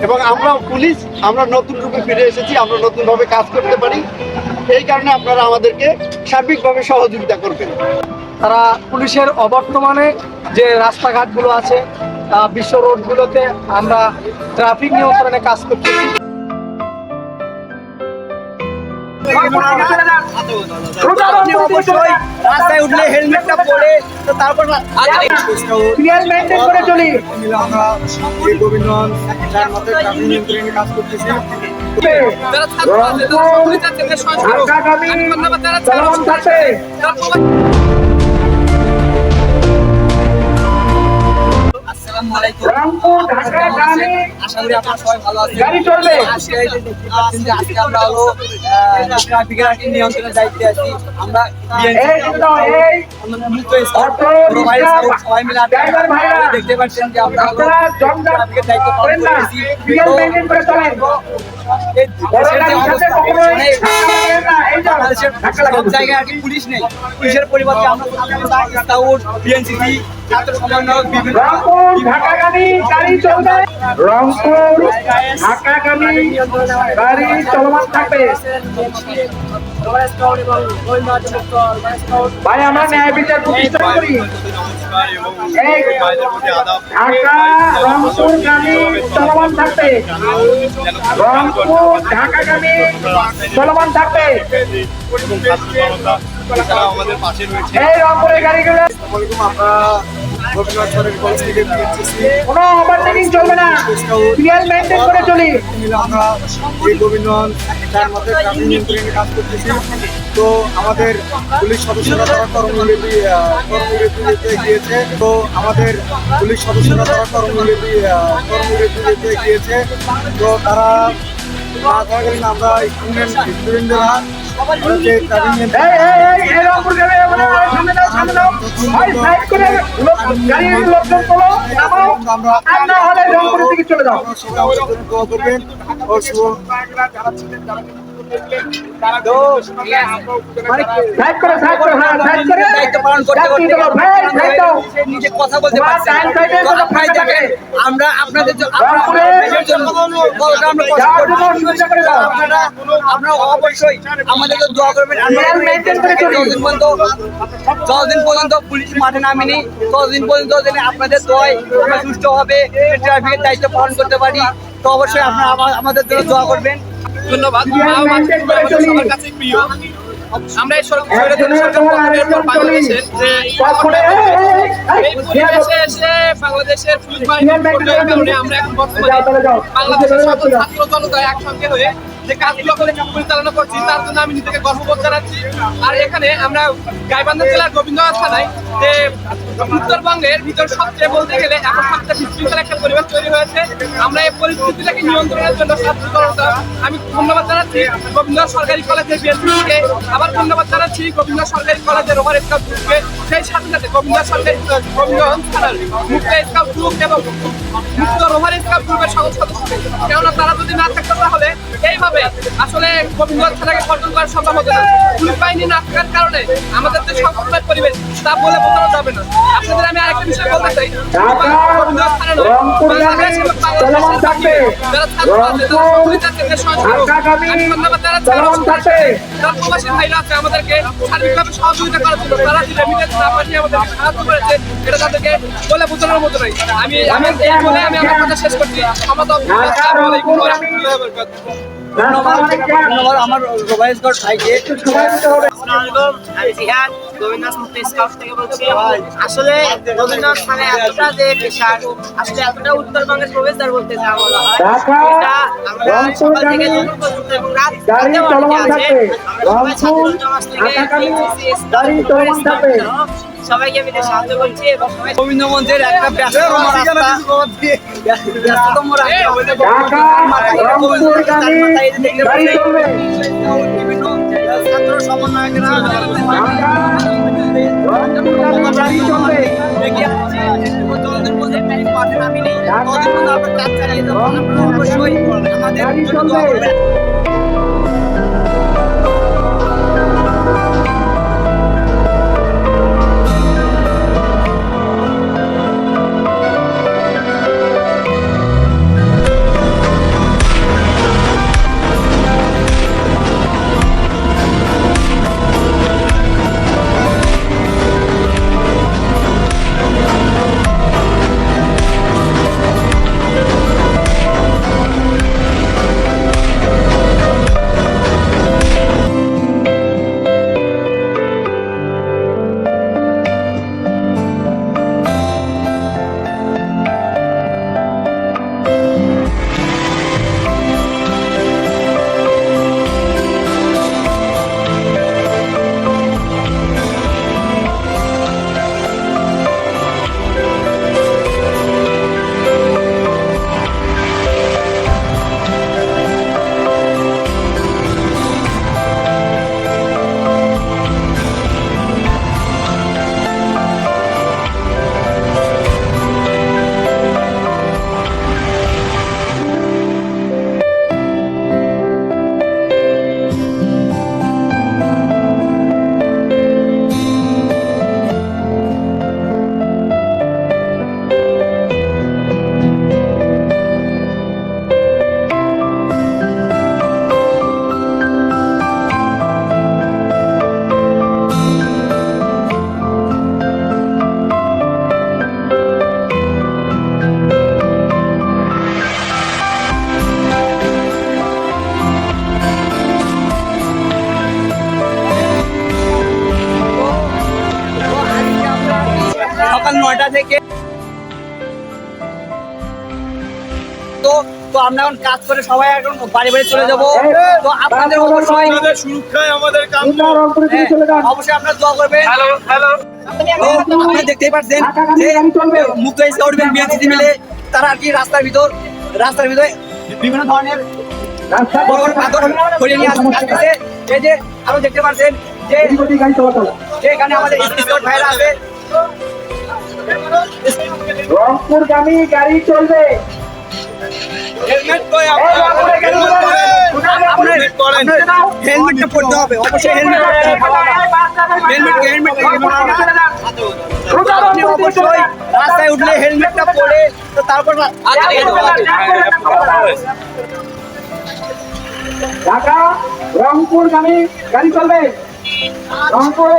এবং আমরা পুলিশ, আমরা নতুন রূপে ফিরে এসেছি, আমরা নতুনভাবে কাজ করতে পারি। এই কারণে আপনারা আমাদেরকে সার্বিকভাবে সহযোগিতা করবেন। তারা পুলিশের অবর্তমানে যে রাস্তাঘাটগুলো আছে, বিশ্ব রোডগুলোতে আমরা ট্রাফিক নিয়ন্ত্রণে কাজ করতেছি। রাস্তায় উঠলে হেলমেটটা পরে তারপর চলি। আমরা এই গোবিন্দগঞ্জ ট্রাফিক নিয়ন্ত্রণে কাজ করতেছি। আশা করি আপনারা সবাই ভালো আছেন। আজকে আমরা হলো ট্রাফিকের একটা নিয়ন্ত্রণের দায়িত্বে আছি। আমরা সবাই মিলে দেখতে পাচ্ছেন যে আমরা ট্রাফিকের দায়িত্ব পালন করেছি। সব জায়গায় আর কি পুলিশ নেই, পুলিশের পরিবর্তে আমরা স্কাউট, বিএনসিসি, ছাত্র সমন্বয়ক, বিভিন্ন ঢাকাগামী গাড়ি চলবে। রংপুর ঢাকাগামী গাড়ি চলমান থাকবে। ভাই আমরা ন্যায় বিচার প্রতিষ্ঠা করি। ঢাকা রংপুর গামী চলমান থাকবে। রংপুর ঢাকাগামী চলমান থাকবে। এই রংপুরের গাড়িগুলো কোনো ওভারটেকিং চলবে না, সিরিয়াল মেইনটেইন করে চলি। আমরা এই গোবিন্দগঞ্জ ট্রাফিক নিয়ন্ত্রণে কাজ করতেছি। তো আমাদের পুলিশ সদস্যরা তারা কর্মবিরতিতে গিয়েছে। তো তারা না থাকাকালীন আমরা স্টুডেন্টরা চলে যাও। নিজে কথা বলতে পারছি। আমরা আপনাদের আমরা অবশ্যই আমাদের দোয়া করবেন। যতদিন পর্যন্ত পুলিশ মাঠে নামেনি ততদিন পর্যন্ত আপনাদের দোয়ায় আমরা সুস্থ হবে ট্রাফিকের দায়িত্ব পালন করতে পারি। তো অবশ্যই আপনারা আমাদের জন্য দোয়া করবেন। ধন্যবাদ। সবার কাছে প্রিয় আমরা এই বাংলাদেশের যে এই পরিবেশে এসে বাংলাদেশের পুলিশ বাহিনীর কারণে আমরা এখন বর্তমানে বাংলাদেশের সকল ছাত্র জনতা একসঙ্গে হয়ে যে কাজগুলো পরিচালনা করছি তার জন্য আমি নিজেকে গর্ববোধ জানাচ্ছি। আর এখানে আমরা গাইবান্ধা জেলার গোবিন্দগঞ্জ থানায় যে উত্তরবঙ্গের ভিতর সবচেয়ে বলতে গেলে এখন সবচেয়ে বিশৃঙ্খল একটা পরিবেশ তৈরি হয়েছে। আমরা এই পরিস্থিতিটাকে নিয়ন্ত্রণের জন্য ছাত্র জনতা আমি ধন্যবাদ জানাচ্ছি গোবিন্দগঞ্জ সরকারি কলেজের বিএনপিকে, আবার ধন্যবাদ জানাচ্ছি গোবিন্দগঞ্জ সরকারি কলেজের ওভার স্কাউট গ্রুপকে, সেই সাথে সাথে গোবিন্দগঞ্জ থানার মুক্ত স্কাউট গ্রুপ এবং মুক্ত ওভার স্কাউট গ্রুপের সকল সদস্যকে। কেননা তারা যদি না থাকতো তাহলে এইভাবে আসলে গোবিন্দগঞ্জ থানাকে কন্ট্রোল করা সম্ভব হতো না। পুলিশ বাহিনী না থাকার কারণে আমাদের যে সংকটময় পরিবেশ তা বলে বোঝানো যাবে না। আপনাদের আমি আরেকটা বিষয় বলতে চাই, গোবিন্দগঞ্জ থানা নয় বাংলাদেশ এবং বাংলাদেশের বাহিরে যারা ছাত্র আছে, যারা পুলিশ আছে, যে আমি ধন্যবাদ জানাচ্ছি যারা প্রবাসী ভাইরা আছে আমাদেরকে সার্বিকভাবে সহযোগিতা করার জন্য। তারা যে রেমিটেন্স না পাঠিয়ে আমাদেরকে সাহায্য করেছে এটা তাদেরকে বলে বোঝানোর মতো নয়। আমি এই বলে আমি আমার কথা শেষ করছি। ধন্যবাদ আমার রোবাইজগড় ভাইকে। আসলে গোবিন্দগঞ্জ থানায় এতটা যে পেশার, আসলে এতটা উত্তরবঙ্গের প্রবেশদ্বার বলতে যা বলা হয়, এটা আমরা সকাল থেকে দুপুর পর্যন্ত এবং রাত আছে আমরা সবাই ছাত্র সবাইকে মিলে সাহায্য করছি এবং গোবিন্দগঞ্জের একটা ব্যস্ততম বিভিন্ন ছাত্র সমন্বয়কেরা মাঠে নামিনি কাজ চালিয়ে যাবো। অবশ্যই আমাদের থেকে তো আমরা এখন কাজ করে সবাই এখন বাড়ি বাড়ি চলে যাবো। তো আপনাদের অবশ্যই সুরক্ষায় আমাদের কাম অবশ্যই আপনারা দোয়া করবেন। তো আপনারা দেখতেই পাচ্ছেন যে মুক্ত স্কাউট বিএনসিসি মিলে তারা আর কি রাস্তার ভিতরে বিভিন্ন ধরনের বড় বড় পাথর সরিয়ে নিয়ে আসতেছে। এই যে আপনি দেখতে পাচ্ছেন যে এখানে আমাদের স্কাউট ভাইরা আছে। রংপুরগামী গাড়ি চলবে। হেলমেটটা পড়তে হবে, অবশ্যই আপনি অবশ্যই রাস্তায় উঠলে হেলমেটটা পরে তো তারপর ঢাকা রংপুরগামী গাড়ি চলবে। রংপুর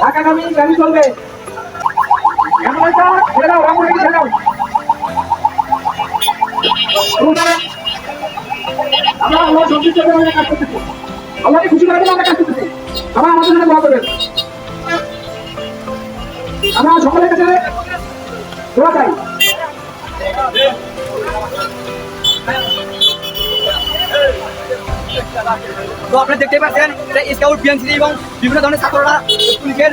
ঢাকাগামী গাড়ি চলবে। আমরা সবজি চলবে কাজ করতেছি। আমাকে খুশি করে আমরা কাজ করতেছি। আমরা আমাদের জন্য দোয়া করবেন। আমরা সকলের কাছে দোয়া চাই। তো আপনারা দেখতে পাচ্ছেন স্কাউট বিএনসিসি এবং বিভিন্ন ধরনের ছাত্ররা পুলিশের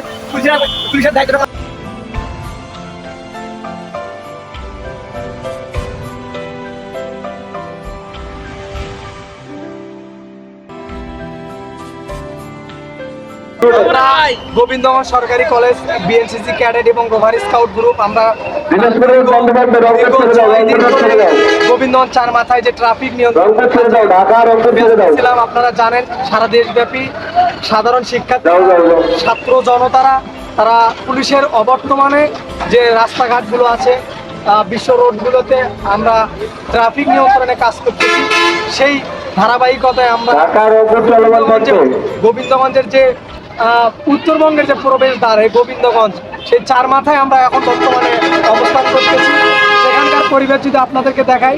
দায়িত্ব গোবিন্দগঞ্জ সরকারি কলেজ বিএনসিসি ক্যাডেট এবং রোভার স্কাউট গ্রুপ আমরা গোবিন্দগঞ্জ চার মাথায় যে ট্রাফিক নিয়ন্ত্রণ ছিলাম, আপনারা জানেন সারা দেশব্যাপী সাধারণ শিক্ষার্থী ছাত্র জনতারা তারা পুলিশের অবর্তমানে যে রাস্তাঘাটগুলো আছে বিশ্ব রোডগুলোতে আমরা ট্রাফিক নিয়ন্ত্রণে কাজ করতেছি। সেই ধারাবাহিকতায় আমরা গোবিন্দগঞ্জের যে উত্তরবঙ্গের যে প্রবেশদ্বার এই গোবিন্দগঞ্জ সেই চার মাথায় আমরা এখন বর্তমানে অবস্থান করতেছি। সেখানকার পরিবেশ যদি আপনাদেরকে দেখাই,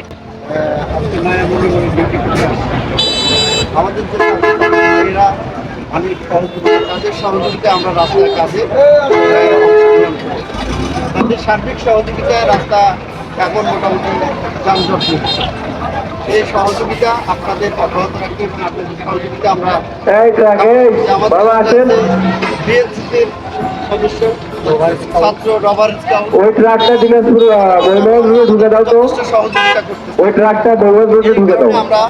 আমাদের যে ভাইয়েরা আমি তাদের সহযোগিতায় আমরা রাস্তার কাজে তাদের সার্বিক সহযোগিতায় রাস্তা এখন মোটামুটি যানজট মুক্ত। এই সহযোগিতা আপনাদের অব্যাহত রাখতে এবং আপনাদের সহযোগিতা আমরা বিএনসিসির সদস্য ছাত্র রবার স্কাউট ওই ট্রাকটা দিনাজপুর ঢুকে দাও তো। সহযোগিতা করতে ওই ট্রাকটা ঢুকে দাও। আমরা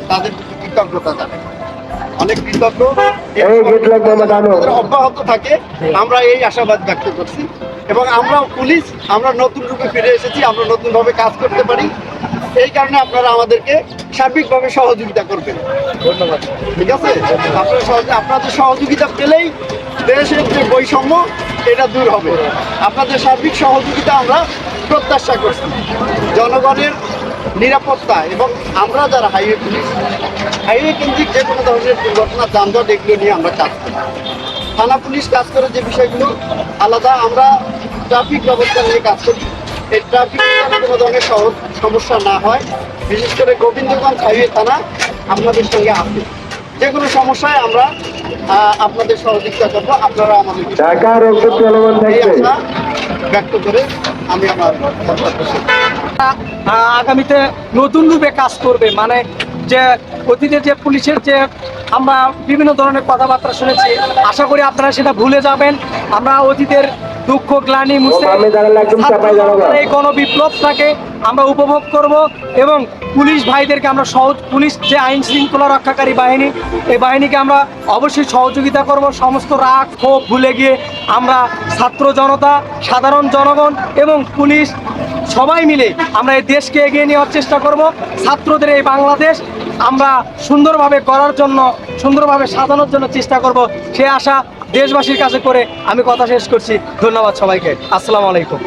তাদের প্রতি কৃতজ্ঞতা জানাই, অনেক কৃতজ্ঞ। এই গেট লাগবে আমরা জানো। অব্যাহত থাকে আমরা এই আশাবাদ ব্যক্ত করছি এবং আমরা পুলিশ আমরা নতুন রূপে ফিরে এসেছি, আমরা নতুনভাবে কাজ করতে পারি। এই কারণে আপনারা আমাদেরকে সার্বিকভাবে সহযোগিতা করবেন। ধন্যবাদ। ঠিক আছে, আপনাদের সহযোগিতা পেলেই দেশের যে বৈষম্য এটা দূর হবে। আপনাদের সার্বিক সহযোগিতা আমরা প্রত্যাশা করছি। জনগণের নিরাপত্তা এবং আমরা যারা হাইওয়ে পুলিশ হাইওয়ে কেন্দ্রিক যে কোনো ধরনের দুর্ঘটনা যানজট এগুলো নিয়ে আমরা কাজ করি। থানা পুলিশ কাজ করে যে বিষয়গুলো আলাদা, আমরা ট্রাফিক ব্যবস্থা নিয়ে কাজ করি। এই ট্রাফিক কোনো ধরনের সমস্যা না হয়, বিশেষ করে গোবিন্দগঞ্জ হাইওয়ে থানা আপনাদের সঙ্গে আছে। যে কোনো সমস্যায় আমরা আপনাদের সহযোগিতা করবো, আপনারা আমাদের ব্যক্ত করে আমি আমার আগামীতে নতুন রূপে কাজ করবে। মানে যে অতীতের যে পুলিশের যে আমরা বিভিন্ন ধরনের কথাবার্তা শুনেছি, আশা করি আপনারা সেটা ভুলে যাবেন। আমরা অতীতের দুঃখ গ্লানি মুছে এই গণবিপ্লবটাকে আমরা উপভোগ করব এবং পুলিশ ভাইদেরকে আমরা পুলিশ যে আইন শৃঙ্খলা রক্ষাকারী বাহিনী, এই বাহিনীকে আমরা অবশ্যই সহযোগিতা করব। সমস্ত রাগ ক্ষোভ ভুলে গিয়ে আমরা ছাত্র জনতা, সাধারণ জনগণ এবং পুলিশ সবাই মিলে আমরা এই দেশকে এগিয়ে নেওয়ার চেষ্টা করব। ছাত্রদের এই বাংলাদেশ আমরা সুন্দরভাবে করার জন্য, সুন্দরভাবে সাজানোর জন্য চেষ্টা করব। সে আশা দেশবাসীর কাছে করে আমি কথা শেষ করছি। ধন্যবাদ সবাইকে। আসসালামু আলাইকুম।